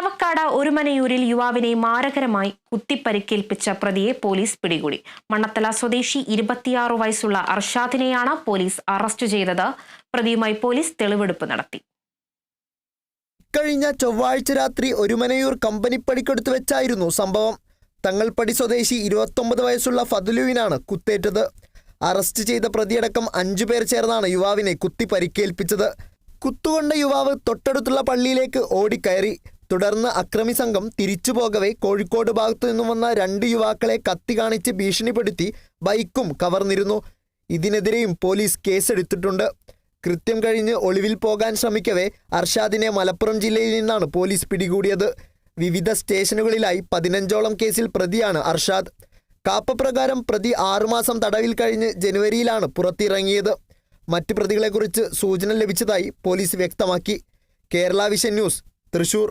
ചാവക്കാട് ഒരുമനയൂരിൽ യുവാവിനെ മാരകരമായി കുത്തിപ്പരിക്കേൽപ്പിച്ച പ്രതിയെ പോലീസ് പിടികൂടി. മണ്ണത്തല സ്വദേശി 26 വയസ്സുള്ള അർഷാദിനെയാണ് പോലീസ് അറസ്റ്റ് ചെയ്തത്. പ്രതിയുമായി പോലീസ് തെളിവെടുപ്പ് നടത്തി. കഴിഞ്ഞ ചൊവ്വാഴ്ച രാത്രി ഒരുമനയൂർ കമ്പനിപ്പടിക്കടുത്ത് വെച്ചായിരുന്നു സംഭവം. തങ്ങൾപ്പടി സ്വദേശി 29 വയസ്സുള്ള ഫതുലുവിനാണ് കുത്തേറ്റത്. അറസ്റ്റ് ചെയ്ത പ്രതിയടക്കം 5 പേർ ചേർന്നാണ് യുവാവിനെ കുത്തി പരിക്കേൽപ്പിച്ചത്. കുത്തുകൊണ്ട യുവാവ് തൊട്ടടുത്തുള്ള പള്ളിയിലേക്ക് ഓടിക്കയറി. തുടർന്ന് അക്രമി സംഘം തിരിച്ചു പോകവെ കോഴിക്കോട് ഭാഗത്തു നിന്നും വന്ന 2 യുവാക്കളെ കത്തി കാണിച്ച് ഭീഷണിപ്പെടുത്തി ബൈക്കും കവർന്നിരുന്നു. ഇതിനെതിരെയും പോലീസ് കേസെടുത്തിട്ടുണ്ട്. കൃത്യം കഴിഞ്ഞ് ഒളിവിൽ പോകാൻ ശ്രമിക്കവേ അർഷാദിനെ മലപ്പുറം ജില്ലയിൽ നിന്നാണ് പോലീസ് പിടികൂടിയത്. വിവിധ സ്റ്റേഷനുകളിലായി 15ഓളം കേസിൽ പ്രതിയാണ് അർഷാദ്. കാപ്പപ്രകാരം പ്രതി 6 മാസം തടവിൽ കഴിഞ്ഞ് ജനുവരിയിലാണ് പുറത്തിറങ്ങിയത്. മറ്റ് പ്രതികളെക്കുറിച്ച് സൂചന ലഭിച്ചതായി പോലീസ് വ്യക്തമാക്കി. Kerala vision news, Thrissur.